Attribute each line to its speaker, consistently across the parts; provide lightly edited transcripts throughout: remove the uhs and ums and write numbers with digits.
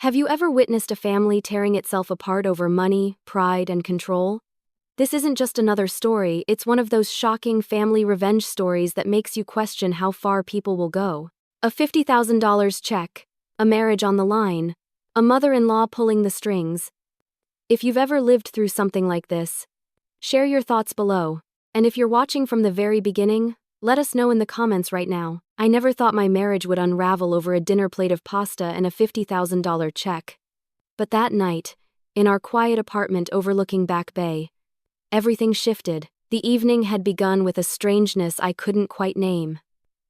Speaker 1: Have you ever witnessed a family tearing itself apart over money, pride, and control? This isn't just another story, it's one of those shocking family revenge stories that makes you question how far people will go. A $50,000 check, a marriage on the line, a mother-in-law pulling the strings. If you've ever lived through something like this, share your thoughts below. And if you're watching from the very beginning, let us know in the comments right now. I never thought my marriage would unravel over a dinner plate of pasta and a $50,000 check. But that night, in our quiet apartment overlooking Back Bay, everything shifted. The evening had begun with a strangeness I couldn't quite name.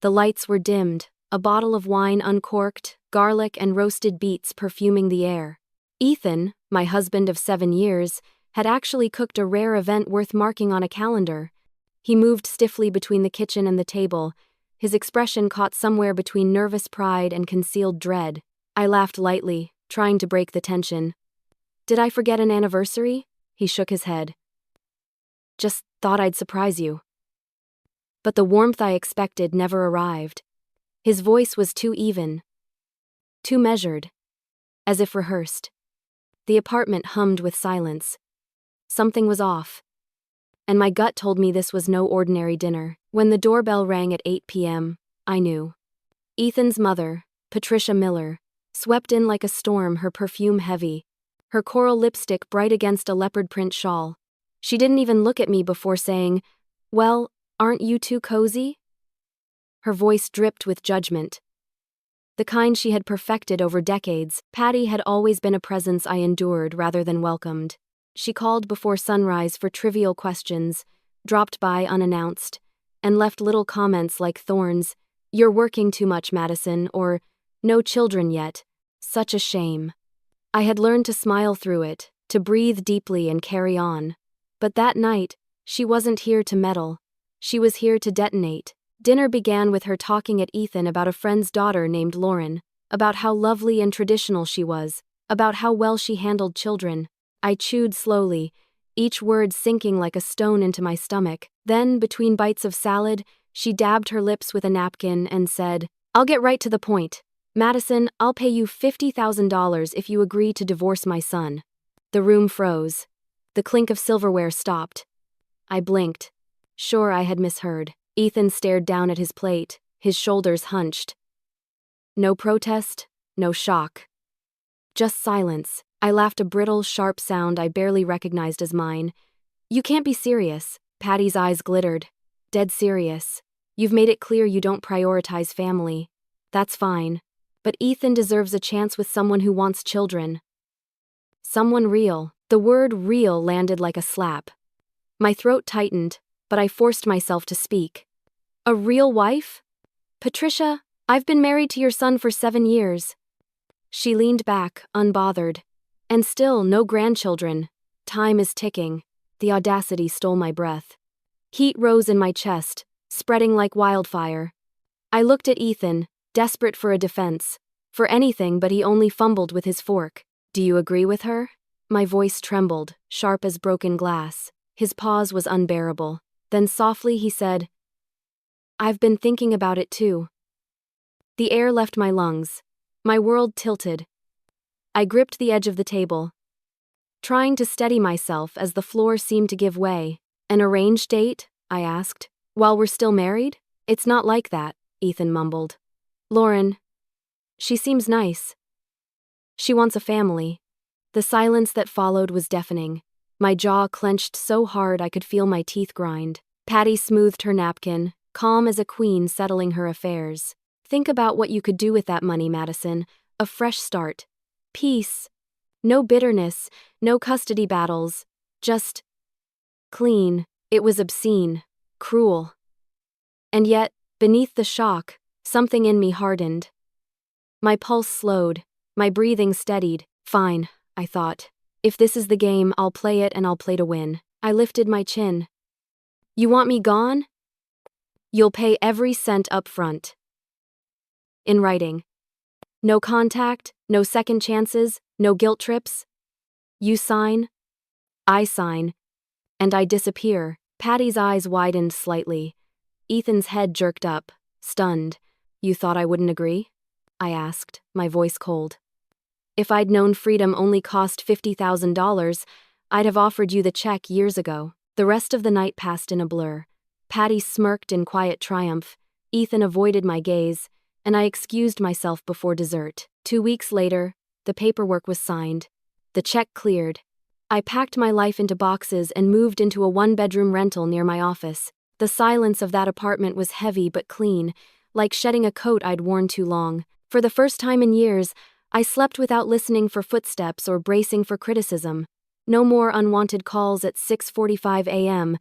Speaker 1: The lights were dimmed, a bottle of wine uncorked, garlic and roasted beets perfuming the air. Ethan, my husband of 7 years, had actually cooked a rare event worth marking on a calendar. He moved stiffly between the kitchen and the table, his expression caught somewhere between nervous pride and concealed dread. I laughed lightly, trying to break the tension. "Did I forget an anniversary?" He shook his head. "Just thought I'd surprise you." But the warmth I expected never arrived. His voice was too even, too measured, as if rehearsed. The apartment hummed with silence. Something was off. And my gut told me this was no ordinary dinner. When the doorbell rang at 8 p.m., I knew. Ethan's mother, Patricia Miller, swept in like a storm, her perfume heavy, her coral lipstick bright against a leopard print shawl. She didn't even look at me before saying, "Well, aren't you too cozy?" Her voice dripped with judgment. The kind she had perfected over decades. Patty had always been a presence I endured rather than welcomed. She called before sunrise for trivial questions, dropped by unannounced, and left little comments like thorns, "You're working too much, Madison," or "No children yet. Such a shame." I had learned to smile through it, to breathe deeply and carry on. But that night, she wasn't here to meddle. She was here to detonate. Dinner began with her talking at Ethan about a friend's daughter named Lauren, about how lovely and traditional she was, about how well she handled children. I chewed slowly, each word sinking like a stone into my stomach. Then, between bites of salad, she dabbed her lips with a napkin and said, "I'll get right to the point. Madison, I'll pay you $50,000 if you agree to divorce my son." The room froze. The clink of silverware stopped. I blinked. Sure, I had misheard. Ethan stared down at his plate, his shoulders hunched. No protest, no shock. Just silence. I laughed a brittle, sharp sound I barely recognized as mine. "You can't be serious." Patty's eyes glittered. "Dead serious. You've made it clear you don't prioritize family. That's fine. But Ethan deserves a chance with someone who wants children. Someone real." The word real landed like a slap. My throat tightened, but I forced myself to speak. "A real wife? Patricia, I've been married to your son for 7 years. She leaned back, unbothered. "And still no grandchildren. Time is ticking." The audacity stole my breath. Heat rose in my chest, spreading like wildfire. I looked at Ethan, desperate for a defense, for anything, but he only fumbled with his fork. "Do you agree with her?" My voice trembled, sharp as broken glass. His pause was unbearable. Then softly he said, "I've been thinking about it too." The air left my lungs. My world tilted. I gripped the edge of the table, trying to steady myself as the floor seemed to give way. "An arranged date?" I asked. "While we're still married?" "It's not like that," Ethan mumbled. "Lauren, she seems nice. She wants a family." The silence that followed was deafening. My jaw clenched so hard I could feel my teeth grind. Patty smoothed her napkin, calm as a queen settling her affairs. "Think about what you could do with that money, Madison. A fresh start. Peace. No bitterness, no custody battles. Just clean." It was obscene, cruel. And yet, beneath the shock, something in me hardened. My pulse slowed, my breathing steadied. "Fine," I thought. "If this is the game, I'll play it and I'll play to win." I lifted my chin. "You want me gone? You'll pay every cent up front. In writing. No contact, no second chances, no guilt trips. You sign, I sign, and I disappear." Patty's eyes widened slightly. Ethan's head jerked up, stunned. "You thought I wouldn't agree?" I asked, my voice cold. If I'd known freedom only cost $50,000, I'd have offered you the check years ago. The rest of the night passed in a blur. Patty smirked in quiet triumph, Ethan avoided my gaze, and I excused myself before dessert. 2 weeks later, the paperwork was signed. The check cleared. I packed my life into boxes and moved into a one-bedroom rental near my office. The silence of that apartment was heavy but clean, like shedding a coat I'd worn too long. For the first time in years, I slept without listening for footsteps or bracing for criticism. No more unwanted calls at 6:45 a.m.,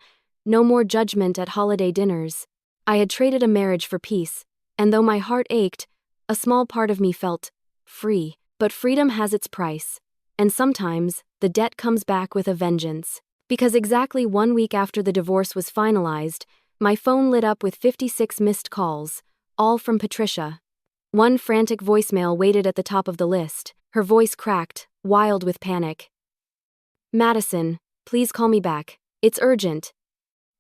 Speaker 1: no more judgment at holiday dinners. I had traded a marriage for peace, and though my heart ached, a small part of me felt free. But freedom has its price, and sometimes the debt comes back with a vengeance. Because exactly 1 week after the divorce was finalized, my phone lit up with 56 missed calls, all from Patricia. One frantic voicemail waited at the top of the list, her voice cracked, wild with panic. "Madison, please call me back. It's urgent.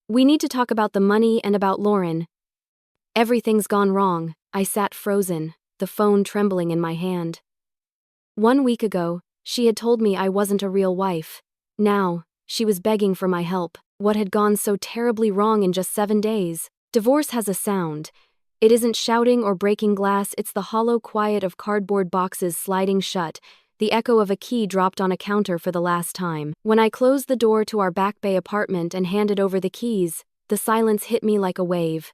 Speaker 1: We need to talk about the money and about Lauren." Everything's gone wrong. I sat frozen, the phone trembling in my hand. 1 week ago, she had told me I wasn't a real wife. Now, she was begging for my help. What had gone so terribly wrong in just 7 days? Divorce has a sound. It isn't shouting or breaking glass, it's the hollow quiet of cardboard boxes sliding shut, the echo of a key dropped on a counter for the last time. When I closed the door to our Back Bay apartment and handed over the keys, the silence hit me like a wave.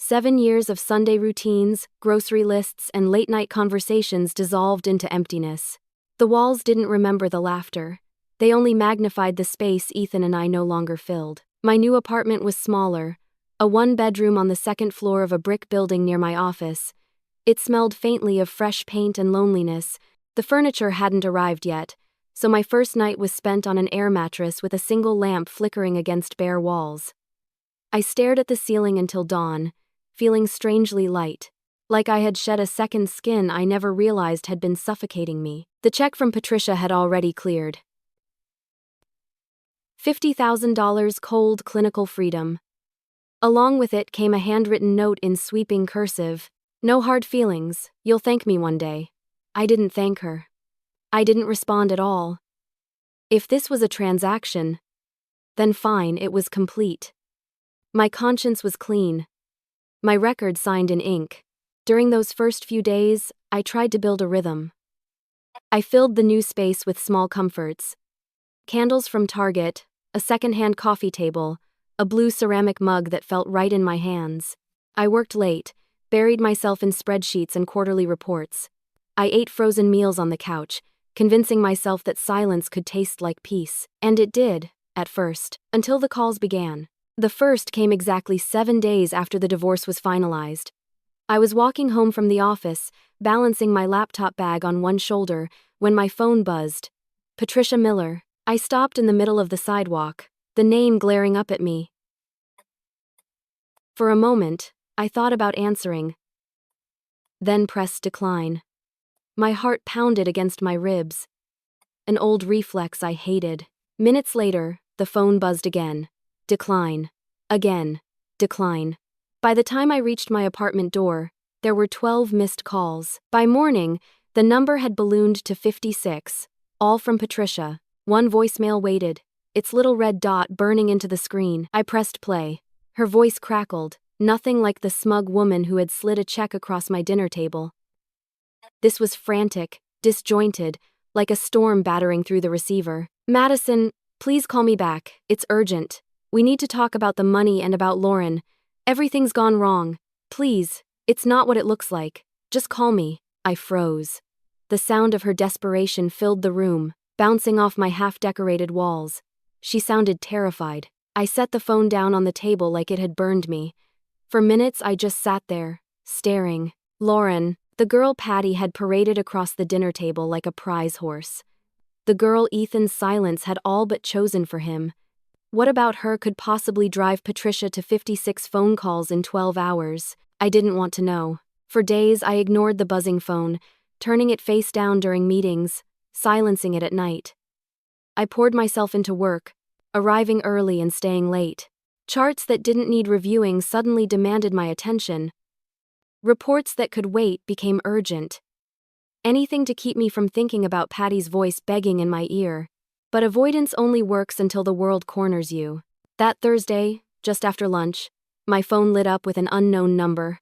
Speaker 1: 7 years of Sunday routines, grocery lists, and late-night conversations dissolved into emptiness. The walls didn't remember the laughter. They only magnified the space Ethan and I no longer filled. My new apartment was smaller, a one-bedroom on the second floor of a brick building near my office. It smelled faintly of fresh paint and loneliness. The furniture hadn't arrived yet, so my first night was spent on an air mattress with a single lamp flickering against bare walls. I stared at the ceiling until dawn, feeling strangely light, like I had shed a second skin I never realized had been suffocating me. The check from Patricia had already cleared. $50,000 cold clinical freedom. Along with it came a handwritten note in sweeping cursive. "No hard feelings, you'll thank me one day." I didn't thank her. I didn't respond at all. If this was a transaction, then fine, it was complete. My conscience was clean. My record signed in ink. During those first few days, I tried to build a rhythm. I filled the new space with small comforts. Candles from Target, a secondhand coffee table, a blue ceramic mug that felt right in my hands. I worked late, buried myself in spreadsheets and quarterly reports. I ate frozen meals on the couch, convincing myself that silence could taste like peace. And it did, at first, until the calls began. The first came exactly 7 days after the divorce was finalized. I was walking home from the office, balancing my laptop bag on one shoulder, when my phone buzzed. Patricia Miller. I stopped in the middle of the sidewalk, the name glaring up at me. For a moment, I thought about answering, then pressed decline. My heart pounded against my ribs. An old reflex I hated. Minutes later, the phone buzzed again. Decline. Again. Decline. By the time I reached my apartment door, there were 12 missed calls. By morning, the number had ballooned to 56, all from Patricia. One voicemail waited, its little red dot burning into the screen. I pressed play. Her voice crackled, nothing like the smug woman who had slid a check across my dinner table. This was frantic, disjointed, like a storm battering through the receiver. "Madison, please call me back. It's urgent. We need to talk about the money and about Lauren. Everything's gone wrong. Please, it's not what it looks like. Just call me." I froze. The sound of her desperation filled the room, bouncing off my half-decorated walls. She sounded terrified. I set the phone down on the table like it had burned me. For minutes I just sat there, staring. Lauren, the girl Patty had paraded across the dinner table like a prize horse. The girl Ethan's silence had all but chosen for him. What about her could possibly drive Patricia to 56 phone calls in 12 hours? I didn't want to know. For days I ignored the buzzing phone, turning it face down during meetings, silencing it at night. I poured myself into work, arriving early and staying late. Charts that didn't need reviewing suddenly demanded my attention. Reports that could wait became urgent. Anything to keep me from thinking about Patty's voice begging in my ear. But avoidance only works until the world corners you. That Thursday, just after lunch, my phone lit up with an unknown number.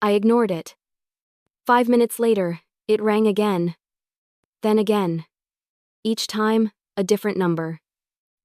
Speaker 1: I ignored it. 5 minutes later, it rang again. Then again. Each time, a different number.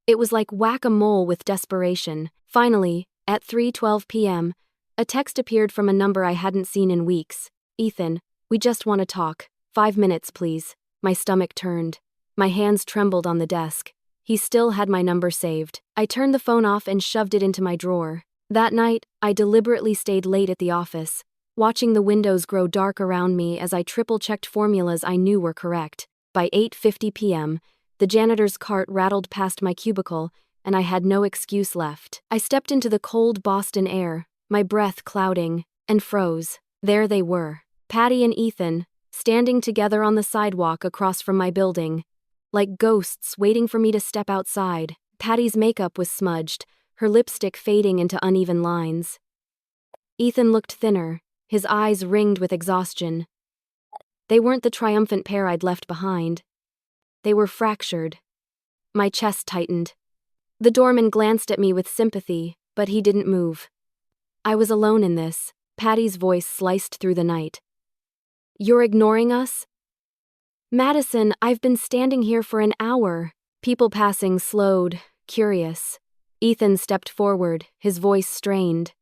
Speaker 1: It was like whack-a-mole with desperation. Finally, at 3:12 p.m., a text appeared from a number I hadn't seen in weeks. "Ethan, we just want to talk. 5 minutes, please." My stomach turned. My hands trembled on the desk. He still had my number saved. I turned the phone off and shoved it into my drawer. That night, I deliberately stayed late at the office, watching the windows grow dark around me as I triple-checked formulas I knew were correct. By 8:50 p.m., the janitor's cart rattled past my cubicle, and I had no excuse left. I stepped into the cold Boston air, my breath clouding, and froze. There they were, Patty and Ethan, standing together on the sidewalk across from my building, like ghosts waiting for me to step outside. Patty's makeup was smudged, her lipstick fading into uneven lines. Ethan looked thinner, his eyes ringed with exhaustion. They weren't the triumphant pair I'd left behind. They were fractured. My chest tightened. The doorman glanced at me with sympathy, but he didn't move. I was alone in this. Patty's voice sliced through the night. "You're ignoring us?" "Madison, I've been standing here for an hour." People passing slowed, curious. Ethan stepped forward, his voice strained.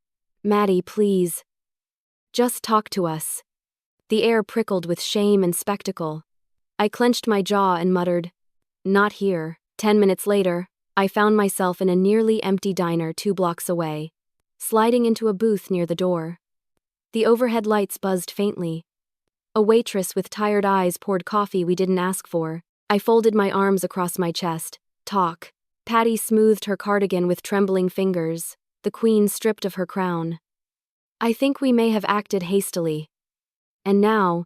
Speaker 1: "Maddie, please. Just talk to us." The air prickled with shame and spectacle. I clenched my jaw and muttered, "Not here." 10 minutes later, I found myself in a nearly empty diner 2 blocks away, sliding into a booth near the door. The overhead lights buzzed faintly. A waitress with tired eyes poured coffee we didn't ask for. I folded my arms across my chest. "Talk." Patty smoothed her cardigan with trembling fingers, the queen stripped of her crown. "I think we may have acted hastily. And now,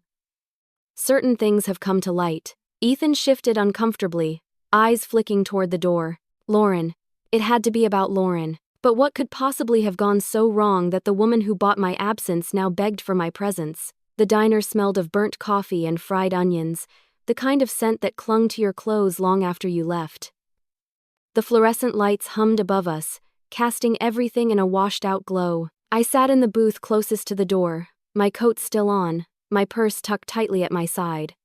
Speaker 1: certain things have come to light." Ethan shifted uncomfortably, eyes flicking toward the door. "Lauren. It had to be about Lauren. But what could possibly have gone so wrong that the woman who bought my absence now begged for my presence?" The diner smelled of burnt coffee and fried onions, the kind of scent that clung to your clothes long after you left. The fluorescent lights hummed above us, casting everything in a washed-out glow. I sat in the booth closest to the door, my coat still on, my purse tucked tightly at my side.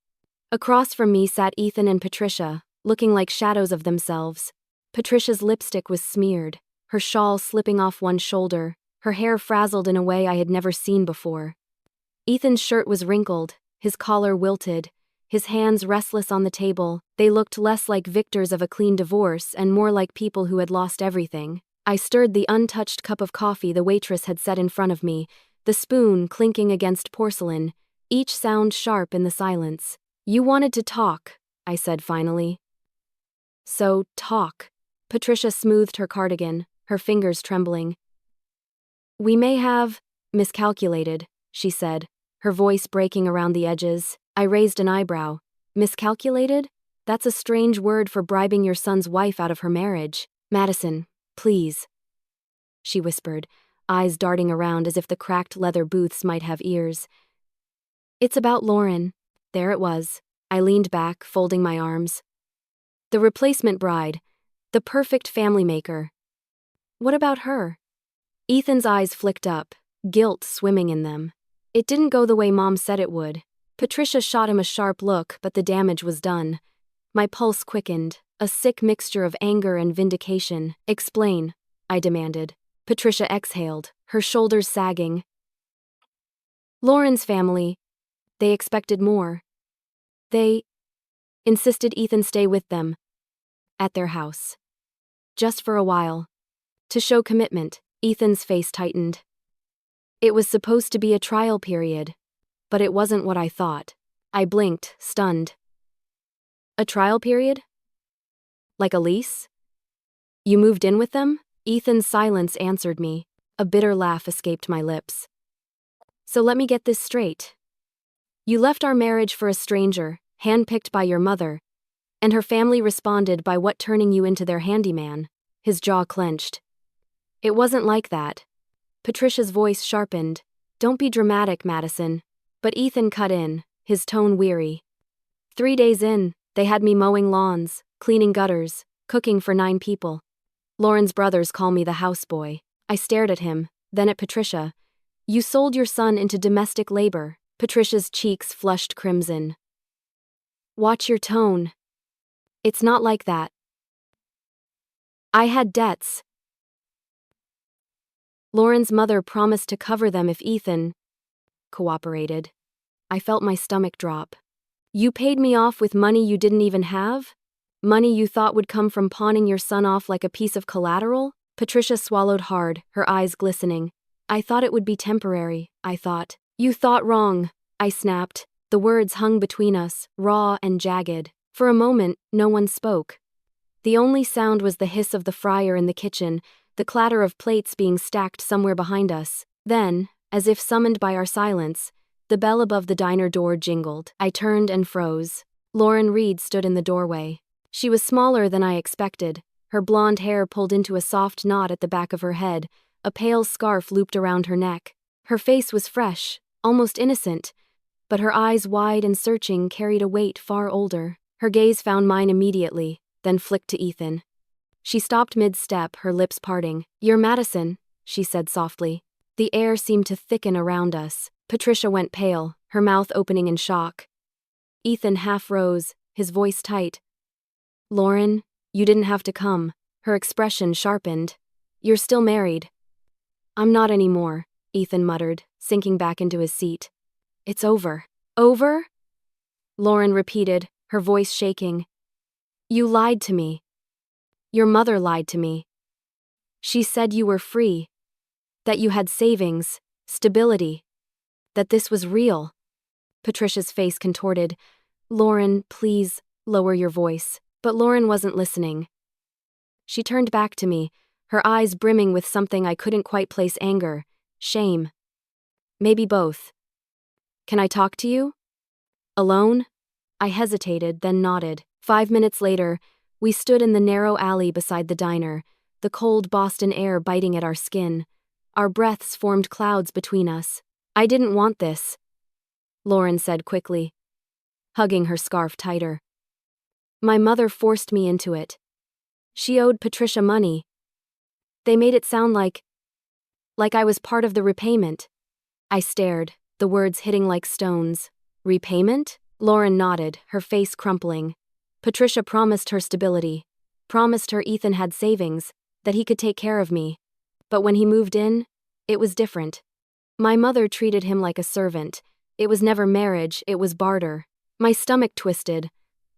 Speaker 1: Across from me sat Ethan and Patricia, looking like shadows of themselves. Patricia's lipstick was smeared, her shawl slipping off one shoulder, her hair frazzled in a way I had never seen before. Ethan's shirt was wrinkled, his collar wilted, his hands restless on the table. They looked less like victors of a clean divorce and more like people who had lost everything. I stirred the untouched cup of coffee the waitress had set in front of me, the spoon clinking against porcelain, each sound sharp in the silence. "You wanted to talk," I said finally. "So, talk." Patricia smoothed her cardigan, her fingers trembling. "We may have miscalculated," she said, her voice breaking around the edges. I raised an eyebrow. "Miscalculated? That's a strange word for bribing your son's wife out of her marriage." "Madison, please," she whispered, eyes darting around as if the cracked leather booths might have ears. "It's about Lauren." There it was. I leaned back, folding my arms. The replacement bride. The perfect family maker. What about her? Ethan's eyes flicked up, guilt swimming in them. It didn't go the way Mom said it would. Patricia shot him a sharp look, but the damage was done. My pulse quickened, a sick mixture of anger and vindication. "Explain," I demanded. Patricia exhaled, her shoulders sagging. "Lauren's family. They expected more. They insisted Ethan stay with them. At their house. Just for a while. To show commitment." Ethan's face tightened. "It was supposed to be a trial period. But it wasn't what I thought." I blinked, stunned. "A trial period? Like a lease? You moved in with them?" Ethan's silence answered me. A bitter laugh escaped my lips. "So let me get this straight. You left our marriage for a stranger, handpicked by your mother, and her family responded by what, turning you into their handyman." His jaw clenched. "It wasn't like that." Patricia's voice sharpened. "Don't be dramatic, Madison." But Ethan cut in, his tone weary. 3 days in, they had me mowing lawns, cleaning gutters, cooking for 9 people. Lauren's brothers call me the houseboy. I stared at him, then at Patricia. You sold your son into domestic labor. Patricia's cheeks flushed crimson. Watch your tone. It's not like that. I had debts. Lauren's mother promised to cover them if Ethan cooperated. I felt my stomach drop. You paid me off with money you didn't even have? Money you thought would come from pawning your son off like a piece of collateral? Patricia swallowed hard, her eyes glistening. I thought it would be temporary, I thought. You thought wrong, I snapped. The words hung between us, raw and jagged. For a moment, no one spoke. The only sound was the hiss of the fryer in the kitchen, the clatter of plates being stacked somewhere behind us. Then, as if summoned by our silence, the bell above the diner door jingled. I turned and froze. Lauren Reed stood in the doorway. She was smaller than I expected, her blonde hair pulled into a soft knot at the back of her head, a pale scarf looped around her neck. Her face was fresh, almost innocent, but her eyes wide and searching carried a weight far older. Her gaze found mine immediately, then flicked to Ethan. She stopped mid-step, her lips parting. You're Madison, she said softly. The air seemed to thicken around us. Patricia went pale, her mouth opening in shock. Ethan half rose, his voice tight. Lauren, you didn't have to come. Her expression sharpened. You're still married. I'm not anymore, Ethan muttered, sinking back into his seat. It's over. Over? Lauren repeated, her voice shaking. You lied to me. Your mother lied to me. She said you were free. That you had savings, stability. That this was real. Patricia's face contorted. Lauren, please, lower your voice. But Lauren wasn't listening. She turned back to me, her eyes brimming with something I couldn't quite place: anger, shame. Maybe both. Can I talk to you? Alone? I hesitated, then nodded. 5 minutes later, we stood in the narrow alley beside the diner, the cold Boston air biting at our skin. Our breaths formed clouds between us. I didn't want this, Lauren said quickly, hugging her scarf tighter. My mother forced me into it. She owed Patricia money. They made it sound like I was part of the repayment. I stared, the words hitting like stones. Repayment? Lauren nodded, her face crumpling. Patricia promised her stability, promised her Ethan had savings, that he could take care of me. But when he moved in, it was different. My mother treated him like a servant. It was never marriage, it was barter. My stomach twisted.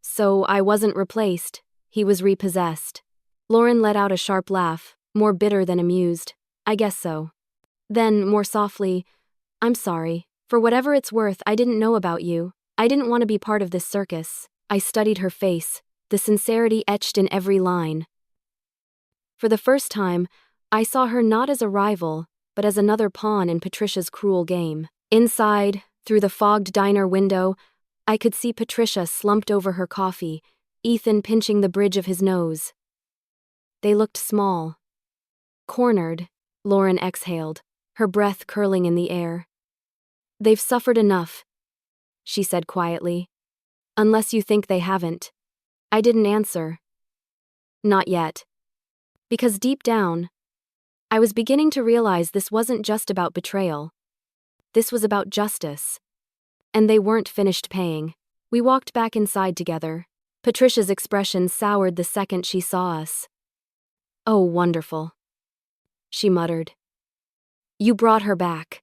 Speaker 1: So I wasn't replaced, he was repossessed. Lauren let out a sharp laugh, more bitter than amused. I guess so. Then, more softly, I'm sorry. For whatever it's worth, I didn't know about you. I didn't want to be part of this circus. I studied her face, the sincerity etched in every line. For the first time, I saw her not as a rival, but as another pawn in Patricia's cruel game. Inside, through the fogged diner window, I could see Patricia slumped over her coffee, Ethan pinching the bridge of his nose. They looked small. Cornered, Lauren exhaled, her breath curling in the air. They've suffered enough, she said quietly. Unless you think they haven't. I didn't answer. Not yet. Because deep down, I was beginning to realize this wasn't just about betrayal. This was about justice. And they weren't finished paying. We walked back inside together. Patricia's expression soured the second she saw us. Oh, wonderful, she muttered. You brought her back.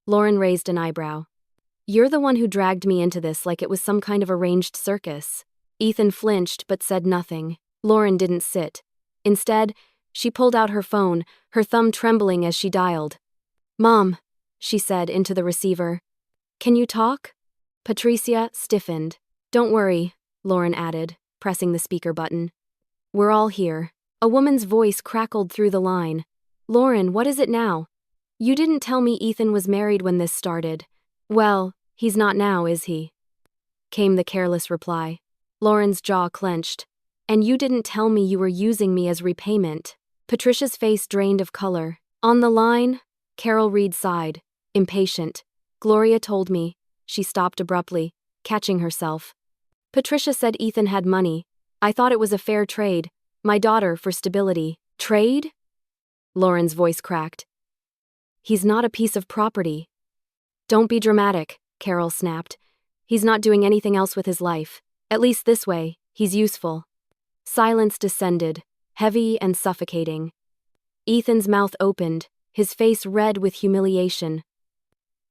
Speaker 1: Lauren raised an eyebrow. You're the one who dragged me into this like it was some kind of arranged circus. Ethan flinched but said nothing. Lauren didn't sit. Instead, she pulled out her phone, her thumb trembling as she dialed. Mom, she said into the receiver. Can you talk? Patricia stiffened. Don't worry, Lauren added, pressing the speaker button. We're all here. A woman's voice crackled through the line. Lauren, what is it now? You didn't tell me Ethan was married when this started. Well, he's not now, is he? Came the careless reply. Lauren's jaw clenched. And you didn't tell me you were using me as repayment. Patricia's face drained of color. On the line, Carol Reed sighed, impatient. Gloria told me. She stopped abruptly. catching herself. Patricia said Ethan had money. I thought it was a fair trade. My daughter for stability. Trade? Lauren's voice cracked. He's not a piece of property. Don't be dramatic, Carol snapped. He's not doing anything else with his life. At least this way, he's useful. Silence descended, heavy and suffocating. Ethan's mouth opened, his face red with humiliation.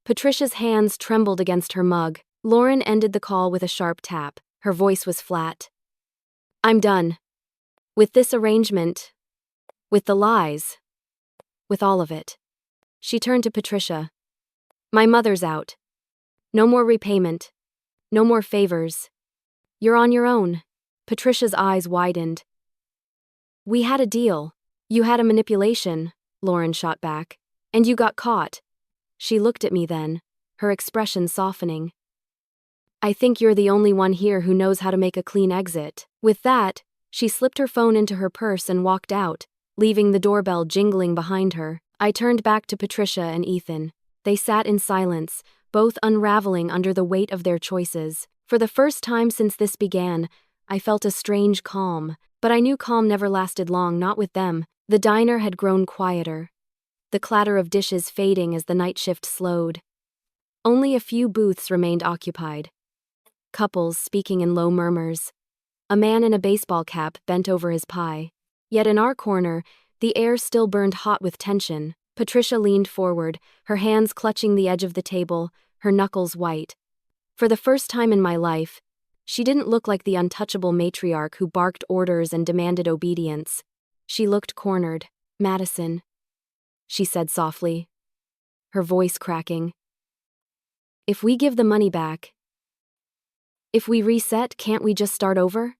Speaker 1: Patricia's hands trembled against her mug. Lauren ended the call with a sharp tap. Her voice was flat. I'm done. With this arrangement. With the lies. With all of it. She turned to Patricia. My mother's out. No more repayment. No more favors. You're on your own. Patricia's eyes widened. We had a deal. You had a manipulation, Lauren shot back. And you got caught. She looked at me then, her expression softening. I think you're the only one here who knows how to make a clean exit. With that, she slipped her phone into her purse and walked out, leaving the doorbell jingling behind her. I turned back to Patricia and Ethan. They sat in silence, both unraveling under the weight of their choices. For the first time since this began, I felt a strange calm, but I knew calm never lasted long, not with them. The diner had grown quieter, the clatter of dishes fading as the night shift slowed. Only a few booths remained occupied. Couples speaking in low murmurs. A man in a baseball cap bent over his pie. Yet in our corner, the air still burned hot with tension. Patricia leaned forward, her hands clutching the edge of the table, her knuckles white. For the first time in my life, she didn't look like the untouchable matriarch who barked orders and demanded obedience. She looked cornered. Madison, she said softly, her voice cracking. If we give the money back, if we reset, can't we just start over?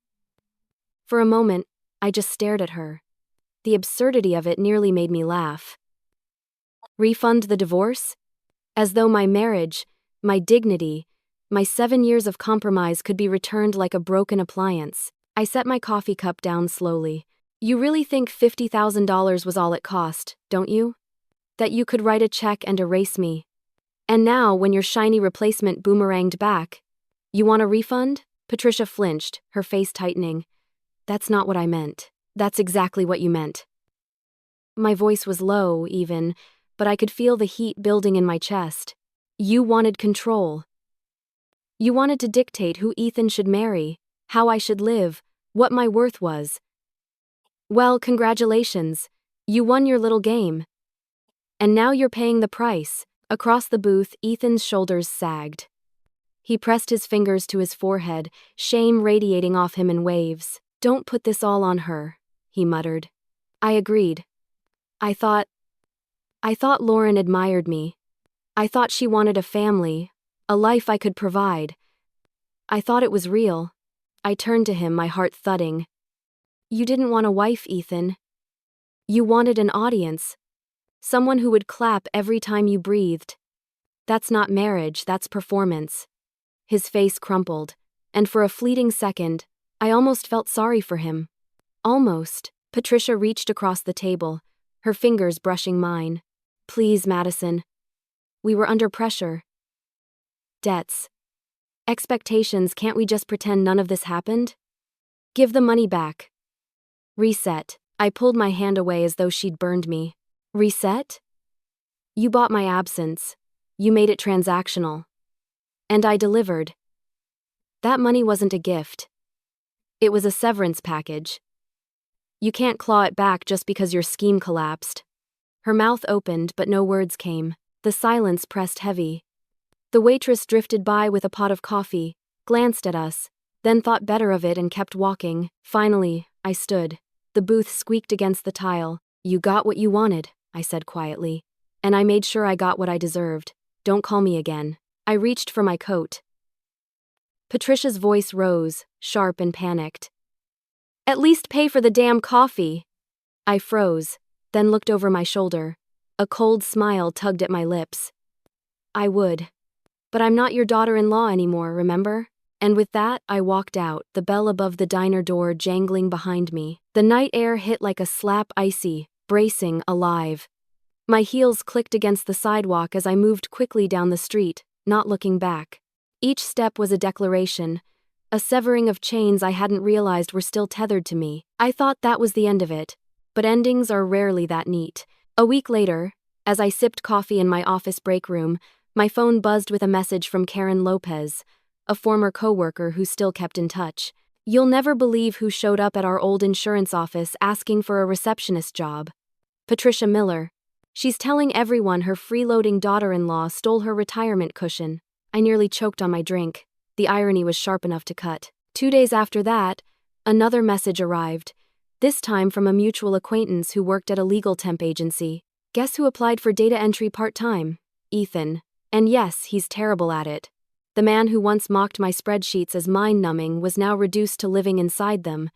Speaker 1: For a moment, I just stared at her. The absurdity of it nearly made me laugh. Refund the divorce? As though my marriage, my dignity, my 7 years of compromise could be returned like a broken appliance. I set my coffee cup down slowly. You really think $50,000 was all it cost, don't you? That you could write a check and erase me? And now, when your shiny replacement boomeranged back, you want a refund? Patricia flinched, her face tightening. That's not what I meant. That's exactly what you meant. My voice was low, even, but I could feel the heat building in my chest. You wanted control. You wanted to dictate who Ethan should marry, how I should live, what my worth was. Well, congratulations. You won your little game. And now you're paying the price. Across the booth, Ethan's shoulders sagged. He pressed his fingers to his forehead, shame radiating off him in waves. Don't put this all on her, he muttered. I agreed. I thought Lauren admired me. I thought she wanted a family, a life I could provide. I thought it was real. I turned to him, my heart thudding. You didn't want a wife, Ethan. You wanted an audience. Someone who would clap every time you breathed. That's not marriage, that's performance. His face crumpled, and for a fleeting second, I almost felt sorry for him. Almost. Patricia reached across the table, her fingers brushing mine. Please, Madison. We were under pressure. Debts. Expectations, can't we just pretend none of this happened? Give the money back. Reset. I pulled my hand away as though she'd burned me. Reset? You bought my absence. You made it transactional. And I delivered. That money wasn't a gift. It was a severance package. You can't claw it back just because your scheme collapsed. Her mouth opened, but no words came. The silence pressed heavy. The waitress drifted by with a pot of coffee, glanced at us, then thought better of it and kept walking. Finally, I stood. The booth squeaked against the tile. You got what you wanted, I said quietly. And I made sure I got what I deserved. Don't call me again. I reached for my coat. Patricia's voice rose, sharp and panicked. At least pay for the damn coffee. I froze, then looked over my shoulder. A cold smile tugged at my lips. I would. But I'm not your daughter-in-law anymore, remember? And with that, I walked out, the bell above the diner door jangling behind me. The night air hit like a slap, icy, bracing, alive. My heels clicked against the sidewalk as I moved quickly down the street, not looking back. Each step was a declaration, a severing of chains I hadn't realized were still tethered to me. I thought that was the end of it, but endings are rarely that neat. A week later, as I sipped coffee in my office break room, my phone buzzed with a message from Karen Lopez, a former coworker who still kept in touch. "You'll never believe who showed up at our old insurance office asking for a receptionist job. Patricia Miller. She's telling everyone her freeloading daughter-in-law stole her retirement cushion." I nearly choked on my drink. The irony was sharp enough to cut. 2 days after that, another message arrived, this time from a mutual acquaintance who worked at a legal temp agency. Guess who applied for data entry part-time? Ethan. And yes, he's terrible at it. The man who once mocked my spreadsheets as mind-numbing was now reduced to living inside them.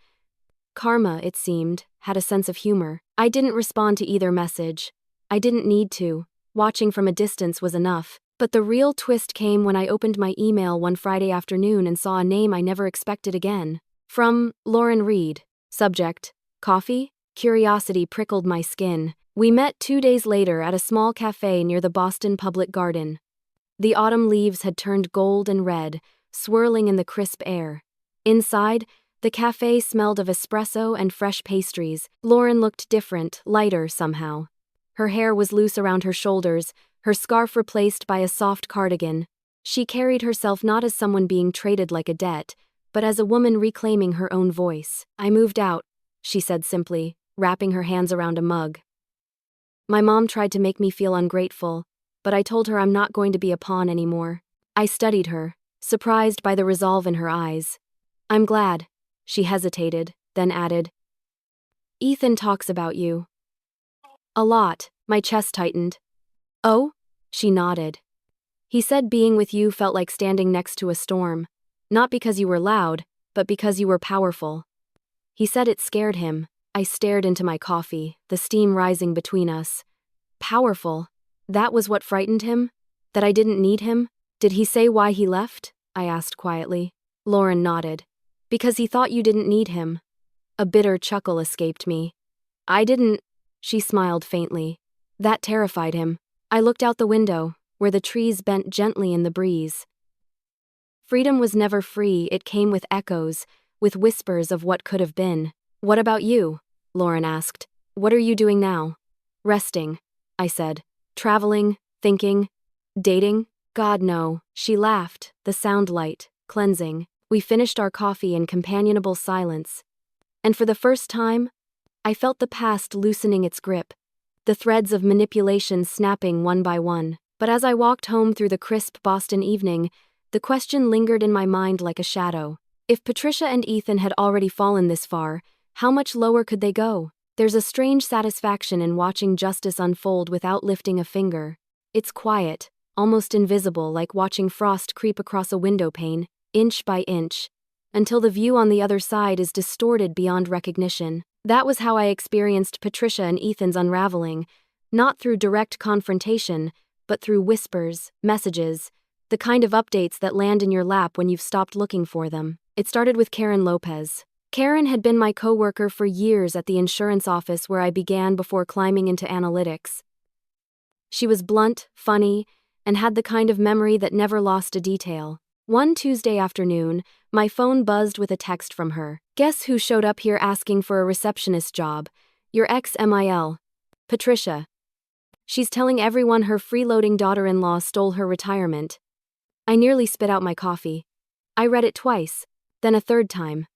Speaker 1: Karma, it seemed, had a sense of humor. I didn't respond to either message. I didn't need to. Watching from a distance was enough. But the real twist came when I opened my email one Friday afternoon and saw a name I never expected again. From Lauren Reed. Subject: coffee? Curiosity prickled my skin. We met 2 days later at a small cafe near the Boston Public Garden. The autumn leaves had turned gold and red, swirling in the crisp air. Inside, the cafe smelled of espresso and fresh pastries. Lauren looked different, lighter somehow. Her hair was loose around her shoulders, her scarf replaced by a soft cardigan. She carried herself not as someone being traded like a debt, but as a woman reclaiming her own voice. "I moved out," she said simply, wrapping her hands around a mug. "My mom tried to make me feel ungrateful, but I told her I'm not going to be a pawn anymore." I studied her, surprised by the resolve in her eyes. "I'm glad." She hesitated, then added, "Ethan talks about you." "A lot." My chest tightened. "Oh?" She nodded. "He said being with you felt like standing next to a storm. Not because you were loud, but because you were powerful." He said it scared him. I stared into my coffee, the steam rising between us. Powerful? That was what frightened him? That I didn't need him? "Did he say why he left?" I asked quietly. Lauren nodded. "Because he thought you didn't need him." A bitter chuckle escaped me. "I didn't." She smiled faintly. "That terrified him." I looked out the window, where the trees bent gently in the breeze. Freedom was never free, it came with echoes, with whispers of what could have been. "What about you?" Lauren asked. "What are you doing now?" "Resting," I said. "Traveling, thinking, dating?" "God, no." She laughed, the sound light, cleansing. We finished our coffee in companionable silence. And for the first time, I felt the past loosening its grip, the threads of manipulation snapping one by one. But as I walked home through the crisp Boston evening, the question lingered in my mind like a shadow. If Patricia and Ethan had already fallen this far, how much lower could they go? There's a strange satisfaction in watching justice unfold without lifting a finger. It's quiet, almost invisible, like watching frost creep across a window pane, inch by inch, until the view on the other side is distorted beyond recognition. That was how I experienced Patricia and Ethan's unraveling, not through direct confrontation, but through whispers, messages, the kind of updates that land in your lap when you've stopped looking for them. It started with Karen Lopez. Karen had been my coworker for years at the insurance office where I began before climbing into analytics. She was blunt, funny, and had the kind of memory that never lost a detail. One Tuesday afternoon, my phone buzzed with a text from her. "Guess who showed up here asking for a receptionist job? Your ex-MIL. Patricia. She's telling everyone her freeloading daughter-in-law stole her retirement." I nearly spit out my coffee. I read it twice, then a third time.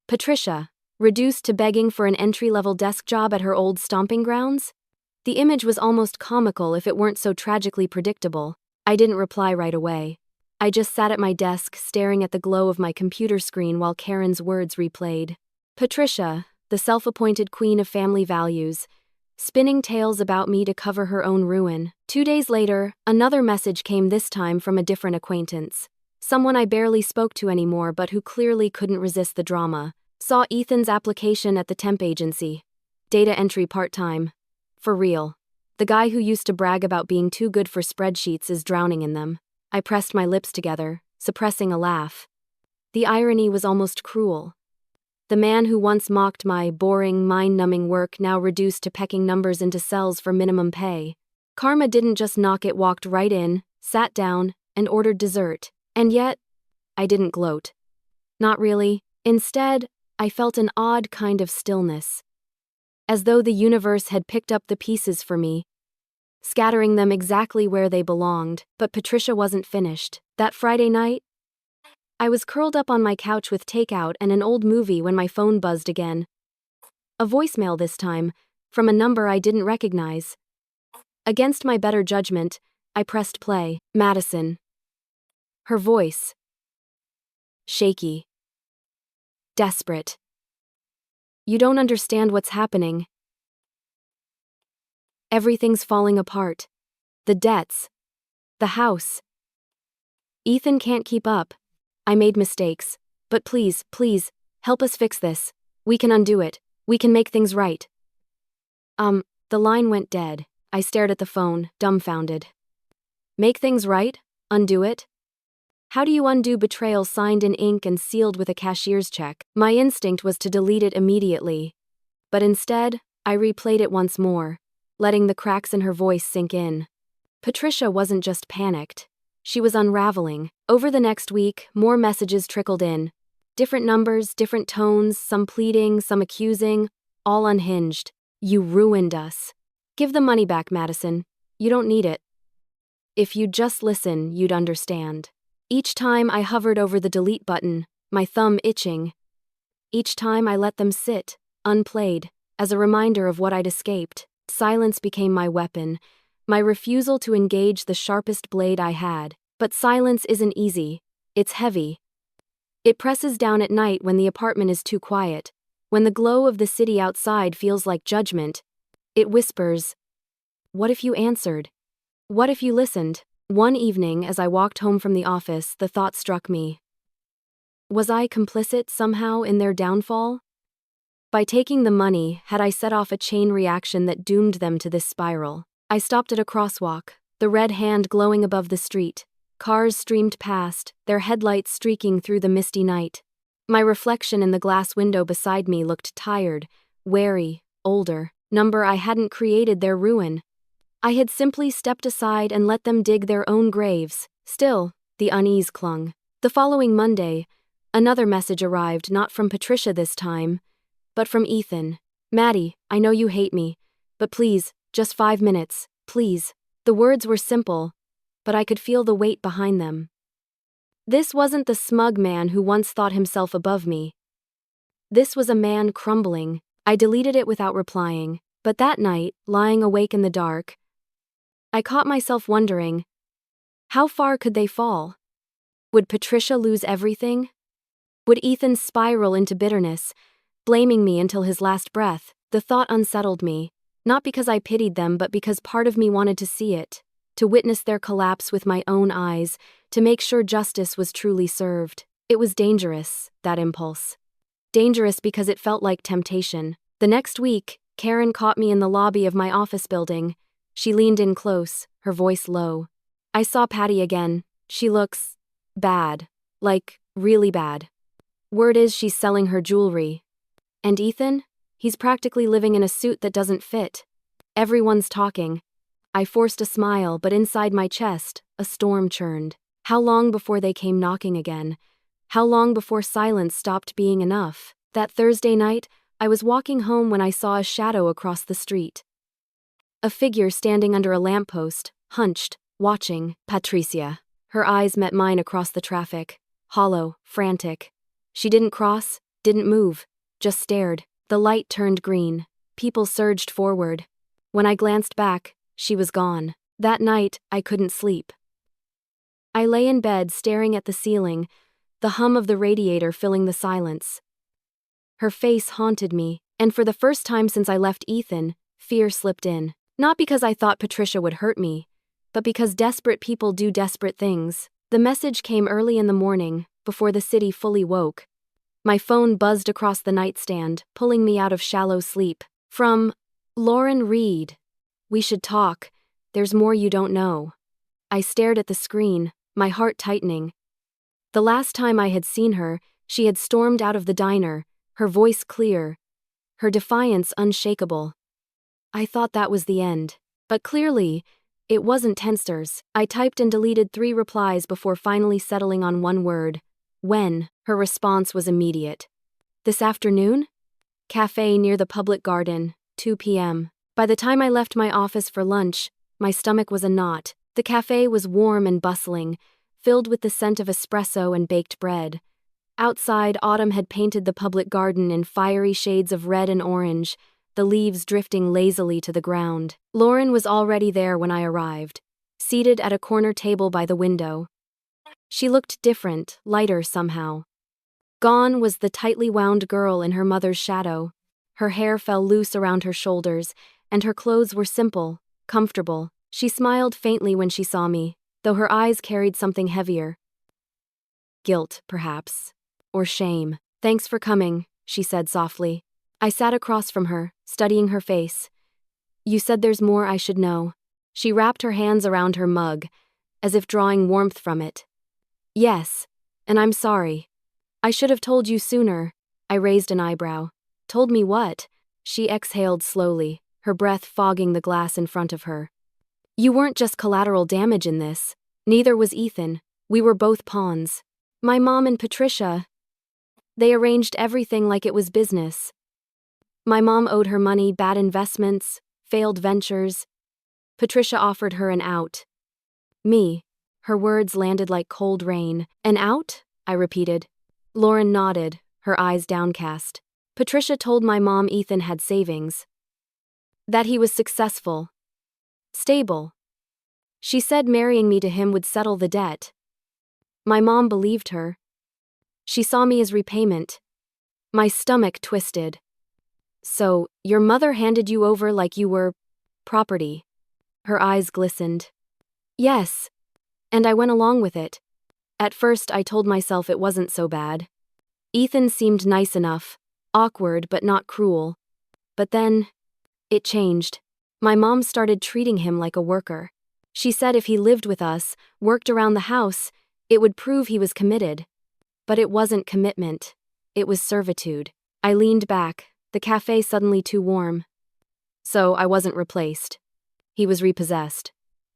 Speaker 1: Patricia, reduced to begging for an entry-level desk job at her old stomping grounds? The image was almost comical if it weren't so tragically predictable. I didn't reply right away. I just sat at my desk staring at the glow of my computer screen while Karen's words replayed. Patricia, the self-appointed queen of family values, spinning tales about me to cover her own ruin. 2 days later, another message came, this time from a different acquaintance. Someone I barely spoke to anymore but who clearly couldn't resist the drama. Saw Ethan's application at the temp agency. Data entry part-time. For real. The guy who used to brag about being too good for spreadsheets is drowning in them. I pressed my lips together, suppressing a laugh. The irony was almost cruel. The man who once mocked my boring, mind-numbing work now reduced to pecking numbers into cells for minimum pay. Karma didn't just knock, it walked right in, sat down, and ordered dessert. And yet, I didn't gloat. Not really. Instead, I felt an odd kind of stillness. As though the universe had picked up the pieces for me, scattering them exactly where they belonged. But Patricia wasn't finished. That Friday night, I was curled up on my couch with takeout and an old movie when my phone buzzed again. A voicemail this time, from a number I didn't recognize. Against my better judgment, I pressed play. Madison. Her voice. Shaky. Desperate. You don't understand what's happening. Everything's falling apart. The debts. The house. Ethan can't keep up. I made mistakes. But please, please, help us fix this. We can undo it. We can make things right. The line went dead. I stared at the phone, dumbfounded. Make things right? Undo it? How do you undo betrayal signed in ink and sealed with a cashier's check? My instinct was to delete it immediately. But instead, I replayed it once more, letting the cracks in her voice sink in. Patricia wasn't just panicked. She was unraveling. Over the next week, more messages trickled in. Different numbers, different tones, some pleading, some accusing, all unhinged. You ruined us. Give the money back, Madison. You don't need it. If you'd just listen, you'd understand. Each time I hovered over the delete button, my thumb itching. Each time I let them sit, unplayed, as a reminder of what I'd escaped. Silence became my weapon, my refusal to engage the sharpest blade I had. But silence isn't easy. It's heavy. It presses down at night when the apartment is too quiet, when the glow of the city outside feels like judgment. It whispers, what if you answered? What if you listened? One evening, as I walked home from the office, the thought struck me. Was I complicit somehow in their downfall? By taking the money, had I set off a chain reaction that doomed them to this spiral? I stopped at a crosswalk, the red hand glowing above the street. Cars streamed past, their headlights streaking through the misty night. My reflection in the glass window beside me looked tired, wary, older. Number I hadn't created their ruin. I had simply stepped aside and let them dig their own graves. Still, the unease clung. The following Monday, another message arrived, not from Patricia this time, but from Ethan. Maddie, I know you hate me, but please, just 5 minutes, please. The words were simple, but I could feel the weight behind them. This wasn't the smug man who once thought himself above me. This was a man crumbling. I deleted it without replying, but that night, lying awake in the dark, I caught myself wondering, how far could they fall? Would Patricia lose everything? Would Ethan spiral into bitterness, blaming me until his last breath? The thought unsettled me, not because I pitied them, but because part of me wanted to see it, to witness their collapse with my own eyes, to make sure justice was truly served. It was dangerous, that impulse. Dangerous because it felt like temptation. The next week, Karen caught me in the lobby of my office building. She leaned in close, her voice low. I saw Patty again. She looks bad. Like, really bad. Word is she's selling her jewelry. And Ethan? He's practically living in a suit that doesn't fit. Everyone's talking. I forced a smile, but inside my chest, a storm churned. How long before they came knocking again? How long before silence stopped being enough? That Thursday night, I was walking home when I saw a shadow across the street. A figure standing under a lamppost, hunched, watching. Patricia. Her eyes met mine across the traffic. Hollow, frantic. She didn't cross, didn't move, just stared. The light turned green. People surged forward. When I glanced back, she was gone. That night, I couldn't sleep. I lay in bed staring at the ceiling, the hum of the radiator filling the silence. Her face haunted me, and for the first time since I left Ethan, fear slipped in. Not because I thought Patricia would hurt me, but because desperate people do desperate things. The message came early in the morning, before the city fully woke. My phone buzzed across the nightstand, pulling me out of shallow sleep. From Lauren Reed. We should talk. There's more you don't know. I stared at the screen, my heart tightening. The last time I had seen her, she had stormed out of the diner, her voice clear, her defiance unshakable. I thought that was the end. But clearly, it wasn't. Tensters. I typed and deleted 3 replies before finally settling on one word. When? Her response was immediate. This afternoon? Cafe near the public garden, 2 p.m. By the time I left my office for lunch, my stomach was a knot. The cafe was warm and bustling, filled with the scent of espresso and baked bread. Outside, autumn had painted the public garden in fiery shades of red and orange, the leaves drifting lazily to the ground. Lauren was already there when I arrived, seated at a corner table by the window. She looked different, lighter somehow. Gone was the tightly wound girl in her mother's shadow. Her hair fell loose around her shoulders, and her clothes were simple, comfortable. She smiled faintly when she saw me, though her eyes carried something heavier. Guilt, perhaps. Or shame. Thanks for coming, she said softly. I sat across from her, studying her face. You said there's more I should know. She wrapped her hands around her mug, as if drawing warmth from it. Yes, and I'm sorry. I should have told you sooner. I raised an eyebrow. Told me what? She exhaled slowly, her breath fogging the glass in front of her. You weren't just collateral damage in this. Neither was Ethan. We were both pawns. My mom and Patricia. They arranged everything like it was business. My mom owed her money, bad investments, failed ventures. Patricia offered her an out. Me. Her words landed like cold rain. An out? I repeated. Lauren nodded, her eyes downcast. Patricia told my mom Ethan had savings. That he was successful. Stable. She said marrying me to him would settle the debt. My mom believed her. She saw me as repayment. My stomach twisted. So, your mother handed you over like you were property. Her eyes glistened. Yes. And I went along with it. At first I told myself it wasn't so bad. Ethan seemed nice enough, awkward but not cruel. But then, it changed. My mom started treating him like a worker. She said if he lived with us, worked around the house, it would prove he was committed. But it wasn't commitment. It was servitude. I leaned back, the cafe suddenly too warm. So I wasn't replaced. He was repossessed.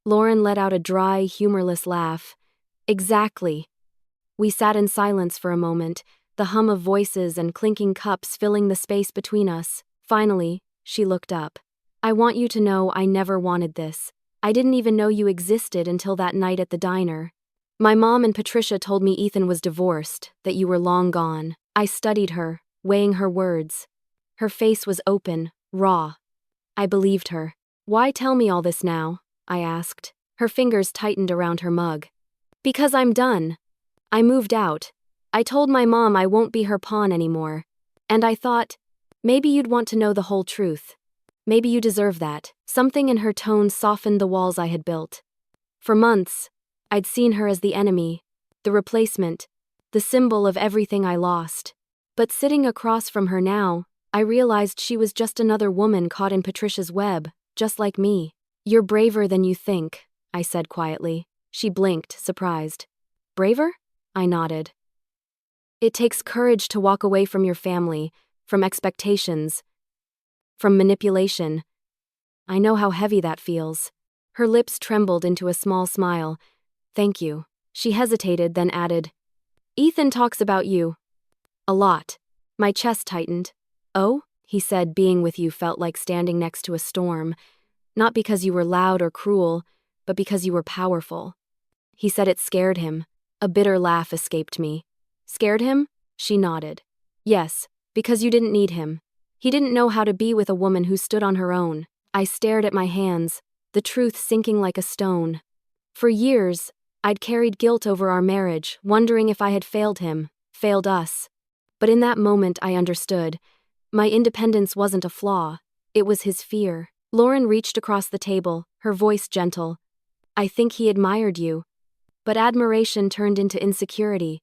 Speaker 1: Lauren let out a dry, humorless laugh. Exactly. We sat in silence for a moment, the hum of voices and clinking cups filling the space between us. Finally, she looked up. I want you to know I never wanted this. I didn't even know you existed until that night at the diner. My mom and Patricia told me Ethan was divorced, that you were long gone. I studied her, weighing her words. Her face was open, raw. I believed her. Why tell me all this now? I asked. Her fingers tightened around her mug. Because I'm done. I moved out. I told my mom I won't be her pawn anymore. And I thought, maybe you'd want to know the whole truth. Maybe you deserve that. Something in her tone softened the walls I had built. For months, I'd seen her as the enemy, the replacement, the symbol of everything I lost. But sitting across from her now, I realized she was just another woman caught in Patricia's web, just like me. You're braver than you think, I said quietly. She blinked, surprised. Braver? I nodded. It takes courage to walk away from your family, from expectations, from manipulation. I know how heavy that feels. Her lips trembled into a small smile. Thank you. She hesitated, then added, Ethan talks about you. A lot. My chest tightened. Oh? He said, being with you felt like standing next to a storm. Not because you were loud or cruel, but because you were powerful. He said it scared him. A bitter laugh escaped me. Scared him? She nodded. Yes, because you didn't need him. He didn't know how to be with a woman who stood on her own. I stared at my hands, the truth sinking like a stone. For years, I'd carried guilt over our marriage, wondering if I had failed him, failed us. But in that moment I understood. My independence wasn't a flaw. It was his fear. Lauren reached across the table, her voice gentle. I think he admired you. But admiration turned into insecurity.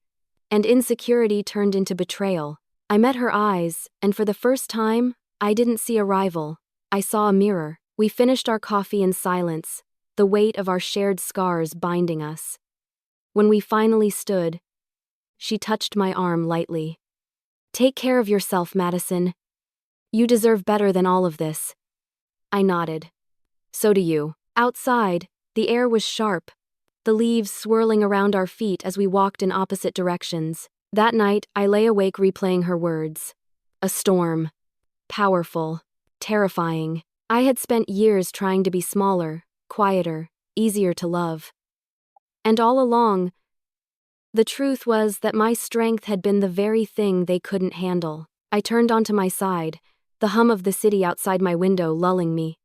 Speaker 1: And insecurity turned into betrayal. I met her eyes, and for the first time, I didn't see a rival. I saw a mirror. We finished our coffee in silence, the weight of our shared scars binding us. When we finally stood, she touched my arm lightly. Take care of yourself, Madison. You deserve better than all of this. I nodded. So do you. Outside, the air was sharp, the leaves swirling around our feet as we walked in opposite directions. That night, I lay awake replaying her words. A storm. Powerful. Terrifying. I had spent years trying to be smaller, quieter, easier to love. And all along, the truth was that my strength had been the very thing they couldn't handle. I turned onto my side, the hum of the city outside my window lulling me.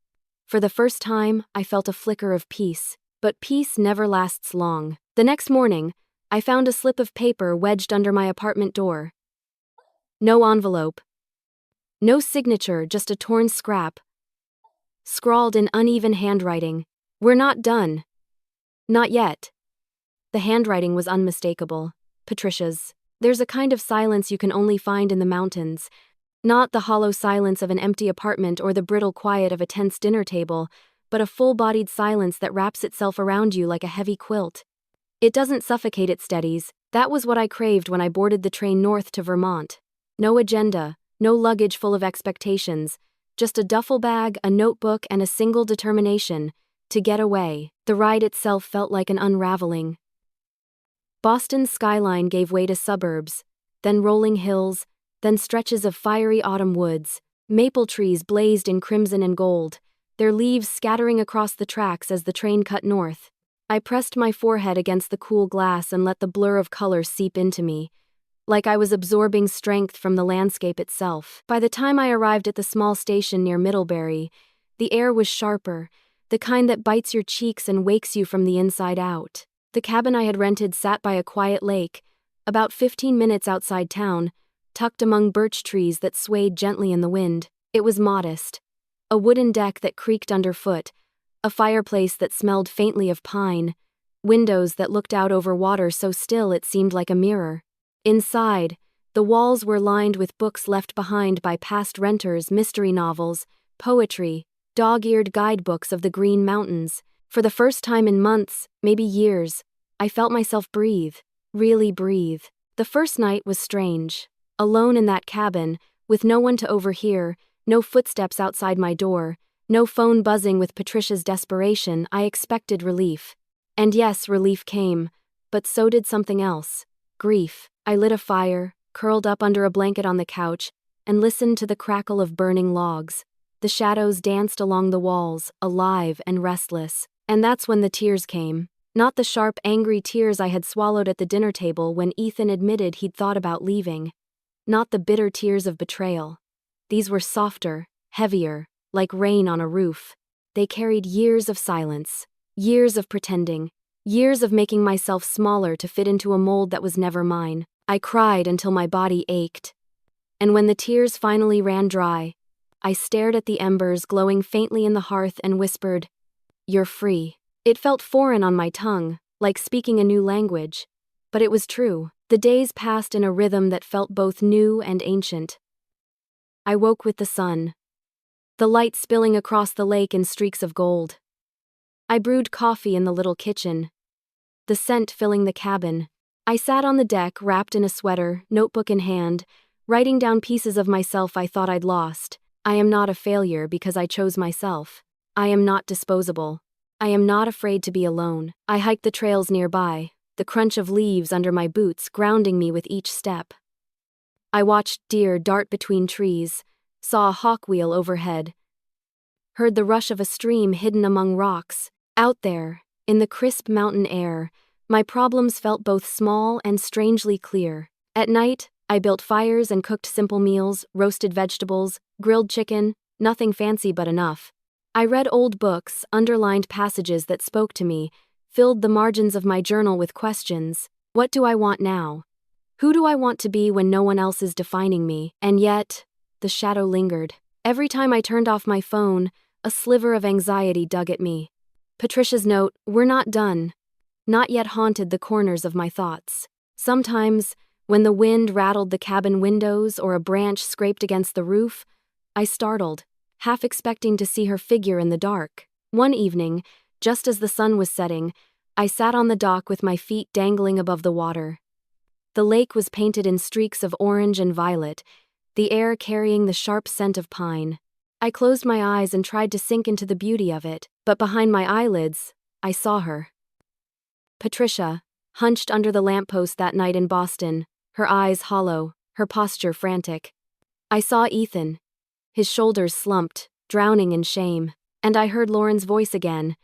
Speaker 1: For the first time, I felt a flicker of peace, but peace never lasts long. The next morning, I found a slip of paper wedged under my apartment door. No envelope. No signature, just a torn scrap. Scrawled in uneven handwriting. We're not done. Not yet. The handwriting was unmistakable. Patricia's. There's a kind of silence you can only find in the mountains. Not the hollow silence of an empty apartment or the brittle quiet of a tense dinner table, but a full-bodied silence that wraps itself around you like a heavy quilt. It doesn't suffocate, it steadies. That was what I craved when I boarded the train north to Vermont. No agenda, no luggage full of expectations, just a duffel bag, a notebook, and a single determination to get away. The ride itself felt like an unraveling. Boston's skyline gave way to suburbs, then rolling hills, then stretches of fiery autumn woods. Maple trees blazed in crimson and gold, their leaves scattering across the tracks as the train cut north. I pressed my forehead against the cool glass and let the blur of color seep into me, like I was absorbing strength from the landscape itself. By the time I arrived at the small station near Middlebury, the air was sharper, the kind that bites your cheeks and wakes you from the inside out. The cabin I had rented sat by a quiet lake, about 15 minutes outside town, tucked among birch trees that swayed gently in the wind. It was modest. A wooden deck that creaked underfoot, a fireplace that smelled faintly of pine, windows that looked out over water so still it seemed like a mirror. Inside, the walls were lined with books left behind by past renters, mystery novels, poetry, dog-eared guidebooks of the Green Mountains. For the first time in months, maybe years, I felt myself breathe, really breathe. The first night was strange. Alone in that cabin, with no one to overhear, no footsteps outside my door, no phone buzzing with Patricia's desperation, I expected relief. And yes, relief came, but so did something else. Grief. I lit a fire, curled up under a blanket on the couch, and listened to the crackle of burning logs. The shadows danced along the walls, alive and restless. And that's when the tears came. Not the sharp, angry tears I had swallowed at the dinner table when Ethan admitted he'd thought about leaving. Not the bitter tears of betrayal. These were softer, heavier, like rain on a roof. They carried years of silence, years of pretending, years of making myself smaller to fit into a mold that was never mine. I cried until my body ached. And when the tears finally ran dry, I stared at the embers glowing faintly in the hearth and whispered, "You're free." It felt foreign on my tongue, like speaking a new language. But it was true. The days passed in a rhythm that felt both new and ancient. I woke with the sun, the light spilling across the lake in streaks of gold. I brewed coffee in the little kitchen, the scent filling the cabin. I sat on the deck, wrapped in a sweater, notebook in hand, writing down pieces of myself I thought I'd lost. I am not a failure because I chose myself. I am not disposable. I am not afraid to be alone. I hiked the trails nearby, the crunch of leaves under my boots grounding me with each step. I watched deer dart between trees, saw a hawk wheel overhead, heard the rush of a stream hidden among rocks. Out there, in the crisp mountain air, my problems felt both small and strangely clear. At night, I built fires and cooked simple meals, roasted vegetables, grilled chicken, nothing fancy but enough. I read old books, underlined passages that spoke to me, filled the margins of my journal with questions. What do I want now? Who do I want to be when no one else is defining me? And yet, the shadow lingered. Every time I turned off my phone, a sliver of anxiety dug at me. Patricia's note, "We're not done," not yet haunted the corners of my thoughts. Sometimes, when the wind rattled the cabin windows or a branch scraped against the roof, I startled, half expecting to see her figure in the dark. One evening, just as the sun was setting, I sat on the dock with my feet dangling above the water. The lake was painted in streaks of orange and violet, the air carrying the sharp scent of pine. I closed my eyes and tried to sink into the beauty of it, but behind my eyelids, I saw her. Patricia, hunched under the lamppost that night in Boston, her eyes hollow, her posture frantic. I saw Ethan, his shoulders slumped, drowning in shame, and I heard Lauren's voice again.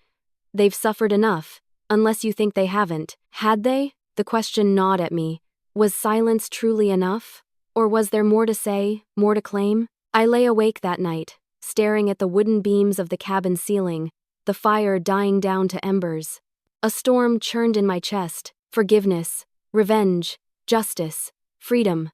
Speaker 1: They've suffered enough, unless you think they haven't. Had they? The question gnawed at me. Was silence truly enough? Or was there more to say, more to claim? I lay awake that night, staring at the wooden beams of the cabin ceiling, the fire dying down to embers. A storm churned in my chest. Forgiveness, revenge, justice, freedom.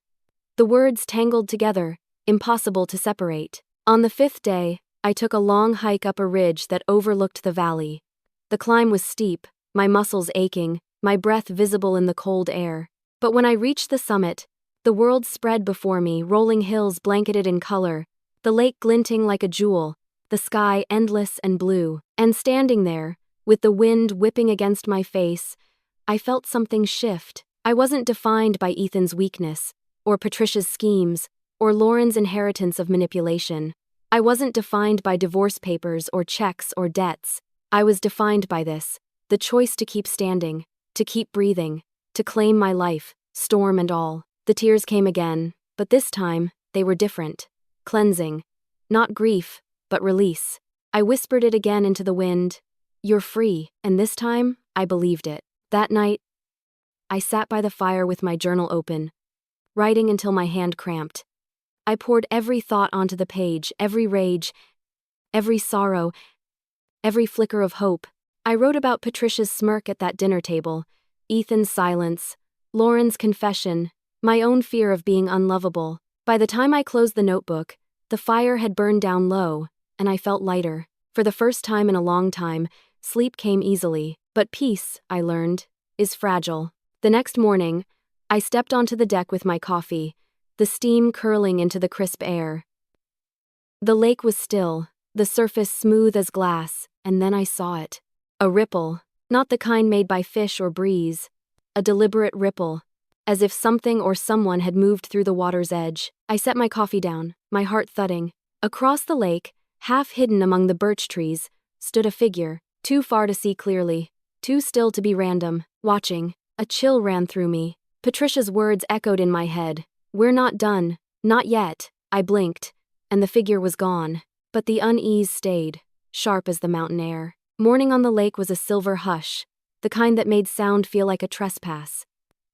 Speaker 1: The words tangled together, impossible to separate. On the 5th day, I took a long hike up a ridge that overlooked the valley. The climb was steep, my muscles aching, my breath visible in the cold air. But when I reached the summit, the world spread before me, rolling hills blanketed in color, the lake glinting like a jewel, the sky endless and blue. And standing there, with the wind whipping against my face, I felt something shift. I wasn't defined by Ethan's weakness, or Patricia's schemes, or Lauren's inheritance of manipulation. I wasn't defined by divorce papers or checks or debts. I was defined by this, the choice to keep standing, to keep breathing, to claim my life, storm and all. The tears came again, but this time, they were different. Cleansing. Not grief, but release. I whispered it again into the wind. You're free, and this time, I believed it. That night, I sat by the fire with my journal open, writing until my hand cramped. I poured every thought onto the page, every rage, every sorrow, every flicker of hope. I wrote about Patricia's smirk at that dinner table, Ethan's silence, Lauren's confession, my own fear of being unlovable. By the time I closed the notebook, the fire had burned down low, and I felt lighter. For the first time in a long time, sleep came easily, but peace, I learned, is fragile. The next morning, I stepped onto the deck with my coffee, the steam curling into the crisp air. The lake was still, the surface smooth as glass, and then I saw it. A ripple, not the kind made by fish or breeze, a deliberate ripple, as if something or someone had moved through the water's edge. I set my coffee down, my heart thudding. Across the lake, half hidden among the birch trees, stood a figure, too far to see clearly, too still to be random, watching. A chill ran through me. Patricia's words echoed in my head. We're not done, not yet. I blinked, and the figure was gone. But the unease stayed, sharp as the mountain air. Morning on the lake was a silver hush, the kind that made sound feel like a trespass.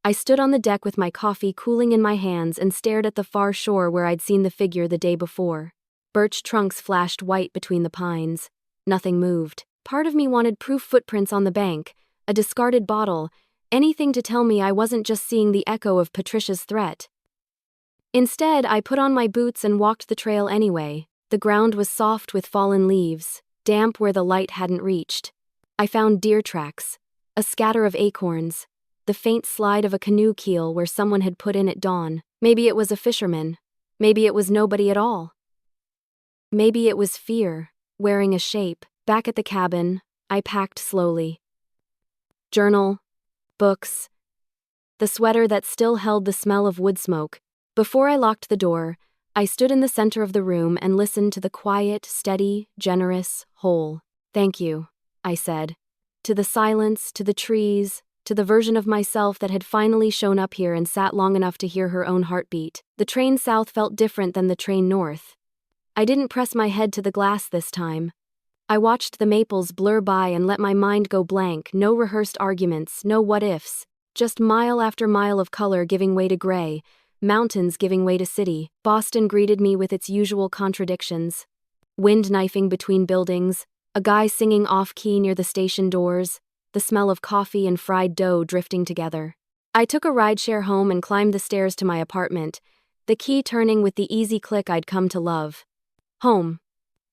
Speaker 1: I stood on the deck with my coffee cooling in my hands and stared at the far shore where I'd seen the figure the day before. Birch trunks flashed white between the pines. Nothing moved. Part of me wanted proof: footprints on the bank, a discarded bottle, anything to tell me I wasn't just seeing the echo of Patricia's threat. Instead, I put on my boots and walked the trail anyway. The ground was soft with fallen leaves, damp where the light hadn't reached. I found deer tracks, a scatter of acorns, the faint slide of a canoe keel where someone had put in at dawn. Maybe it was a fisherman. Maybe it was nobody at all. Maybe it was fear, wearing a shape. Back at the cabin, I packed slowly. Journal, books, the sweater that still held the smell of wood smoke. Before I locked the door, I stood in the center of the room and listened to the quiet, steady, generous whole. Thank you, I said. To the silence, to the trees, to the version of myself that had finally shown up here and sat long enough to hear her own heartbeat. The train south felt different than the train north. I didn't press my head to the glass this time. I watched the maples blur by and let my mind go blank. No rehearsed arguments, no what-ifs. Just mile after mile of color giving way to gray, mountains giving way to city. Boston greeted me with its usual contradictions. Wind knifing between buildings, a guy singing off-key near the station doors, the smell of coffee and fried dough drifting together. I took a rideshare home and climbed the stairs to my apartment, the key turning with the easy click I'd come to love. Home.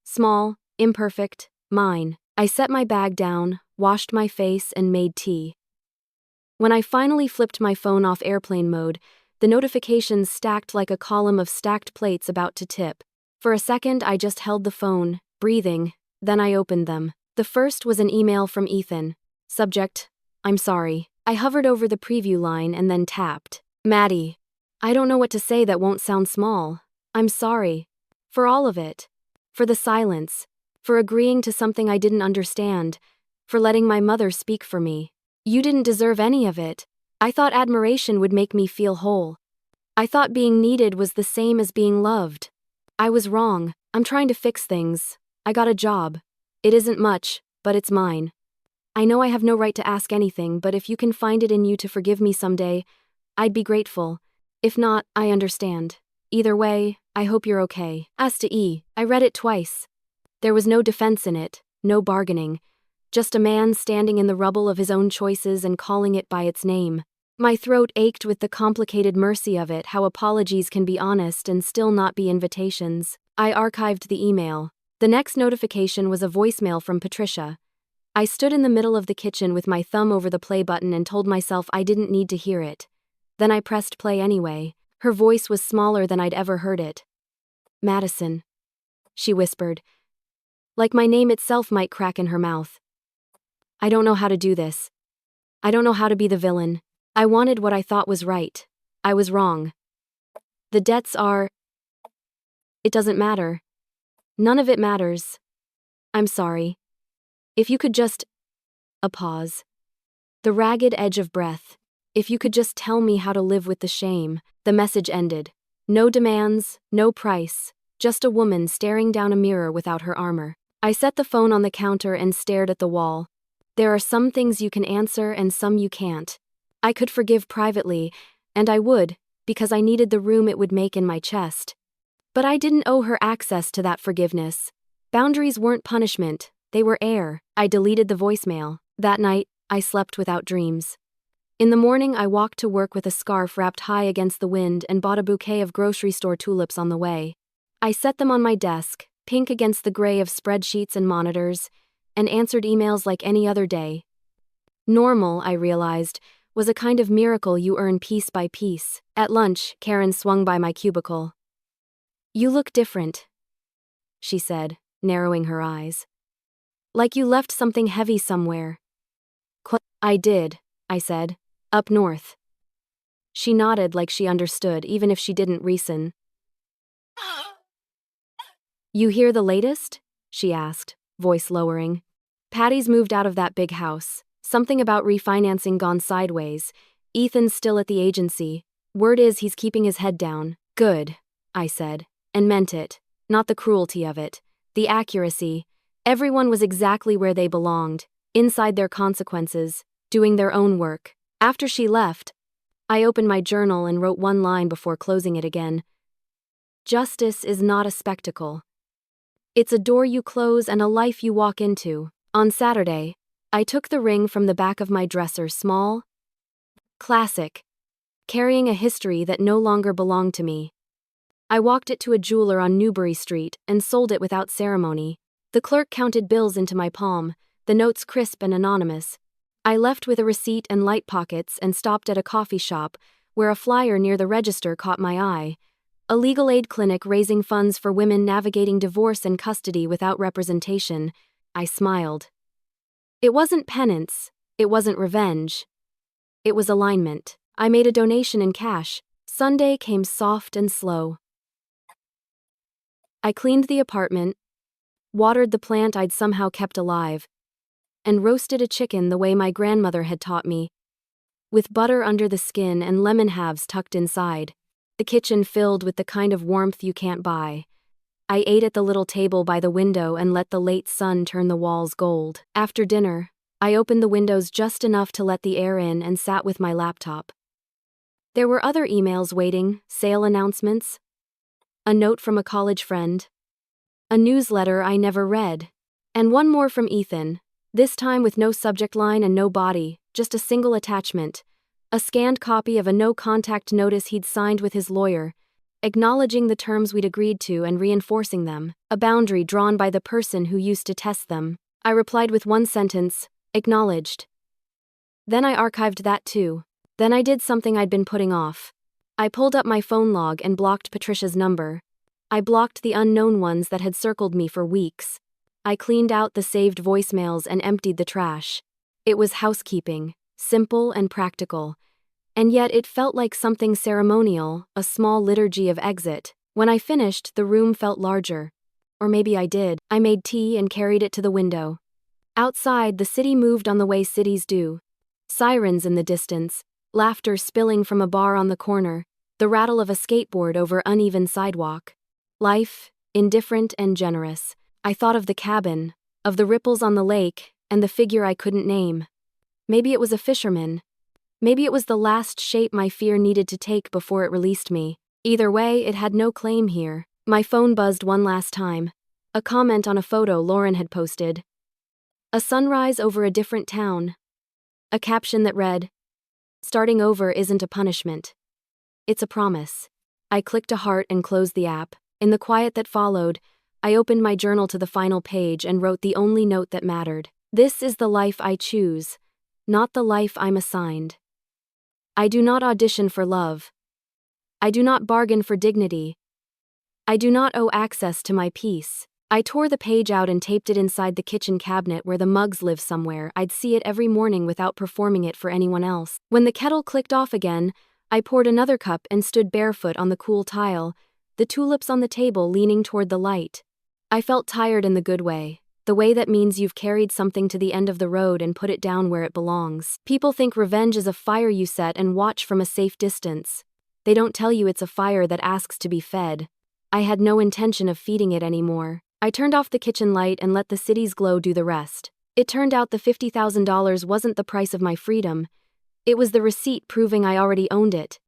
Speaker 1: Small, imperfect, mine. I set my bag down, washed my face, and made tea. When I finally flipped my phone off airplane mode, the notifications stacked like a column of stacked plates about to tip. For a second, I just held the phone, breathing, then I opened them. The first was an email from Ethan. Subject: I'm sorry. I hovered over the preview line and then tapped. Maddie. I don't know what to say that won't sound small. I'm sorry. For all of it. For the silence. For agreeing to something I didn't understand. For letting my mother speak for me. You didn't deserve any of it. I thought admiration would make me feel whole. I thought being needed was the same as being loved. I was wrong. I'm trying to fix things. I got a job. It isn't much, but it's mine. I know I have no right to ask anything, but if you can find it in you to forgive me someday, I'd be grateful. If not, I understand. Either way, I hope you're okay. As to E, I read it twice. There was no defense in it, no bargaining. Just a man standing in the rubble of his own choices and calling it by its name. My throat ached with the complicated mercy of it, how apologies can be honest and still not be invitations. I archived the email. The next notification was a voicemail from Patricia. I stood in the middle of the kitchen with my thumb over the play button and told myself I didn't need to hear it. Then I pressed play anyway. Her voice was smaller than I'd ever heard it. Madison, she whispered. Like my name itself might crack in her mouth. I don't know how to do this. I don't know how to be the villain. I wanted what I thought was right. I was wrong. The debts are... It doesn't matter. None of it matters. I'm sorry. If you could just... A pause. The ragged edge of breath. If you could just tell me how to live with the shame. The message ended. No demands, no price. Just a woman staring down a mirror without her armor. I set the phone on the counter and stared at the wall. There are some things you can answer and some you can't. I could forgive privately, and I would, because I needed the room it would make in my chest. But I didn't owe her access to that forgiveness. Boundaries weren't punishment, they were air. I deleted the voicemail. That night, I slept without dreams. In the morning, I walked to work with a scarf wrapped high against the wind and bought a bouquet of grocery store tulips on the way. I set them on my desk, pink against the gray of spreadsheets and monitors, and answered emails like any other day. Normal, I realized, was a kind of miracle you earn piece by piece. At lunch, Karen swung by my cubicle. You look different, she said, narrowing her eyes. Like you left something heavy somewhere. I did, I said. Up north. She nodded like she understood, even if she didn't reason. You hear the latest? She asked, voice lowering. Patty's moved out of that big house. Something about refinancing gone sideways. Ethan's still at the agency. Word is he's keeping his head down. Good, I said, and meant it. Not the cruelty of it. The accuracy. Everyone was exactly where they belonged, inside their consequences, doing their own work. After she left, I opened my journal and wrote one line before closing it again. Justice is not a spectacle. It's a door you close and a life you walk into. On Saturday, I took the ring from the back of my dresser, small, classic, carrying a history that no longer belonged to me. I walked it to a jeweler on Newbury Street and sold it without ceremony. The clerk counted bills into my palm, the notes crisp and anonymous. I left with a receipt and light pockets and stopped at a coffee shop, where a flyer near the register caught my eye. A legal aid clinic raising funds for women navigating divorce and custody without representation. I smiled. It wasn't penance, it wasn't revenge. It was alignment. I made a donation in cash. Sunday came soft and slow. I cleaned the apartment, watered the plant I'd somehow kept alive, and roasted a chicken the way my grandmother had taught me, with butter under the skin and lemon halves tucked inside. The kitchen filled with the kind of warmth you can't buy. I ate at the little table by the window and let the late sun turn the walls gold. After dinner, I opened the windows just enough to let the air in and sat with my laptop. There were other emails waiting, sale announcements, a note from a college friend, a newsletter I never read, and one more from Ethan, this time with no subject line and no body, just a single attachment, a scanned copy of a no-contact notice he'd signed with his lawyer, acknowledging the terms we'd agreed to and reinforcing them, a boundary drawn by the person who used to test them. I replied with one sentence, acknowledged. Then I archived that too. Then I did something I'd been putting off. I pulled up my phone log and blocked Patricia's number. I blocked the unknown ones that had circled me for weeks. I cleaned out the saved voicemails and emptied the trash. It was housekeeping, simple and practical. And yet it felt like something ceremonial, a small liturgy of exit. When I finished, the room felt larger. Or maybe I did. I made tea and carried it to the window. Outside, the city moved on the way cities do. Sirens in the distance, Laughter spilling from a bar on the corner, the rattle of a skateboard over uneven sidewalk. Life, indifferent and generous. I thought of the cabin, of the ripples on the lake, and the figure I couldn't name. Maybe it was a fisherman. Maybe it was the last shape my fear needed to take before it released me. Either way, it had no claim here. My phone buzzed one last time. A comment on a photo Lauren had posted. A sunrise over a different town. A caption that read, "Starting over isn't a punishment. It's a promise." I clicked a heart and closed the app. In the quiet that followed, I opened my journal to the final page and wrote the only note that mattered. This is the life I choose, not the life I'm assigned. I do not audition for love. I do not bargain for dignity. I do not owe access to my peace. I tore the page out and taped it inside the kitchen cabinet where the mugs live somewhere. I'd see it every morning without performing it for anyone else. When the kettle clicked off again, I poured another cup and stood barefoot on the cool tile, the tulips on the table leaning toward the light. I felt tired in the good way, the way that means you've carried something to the end of the road and put it down where it belongs. People think revenge is a fire you set and watch from a safe distance. They don't tell you it's a fire that asks to be fed. I had no intention of feeding it anymore. I turned off the kitchen light and let the city's glow do the rest. It turned out the $50,000 wasn't the price of my freedom. It was the receipt proving I already owned it.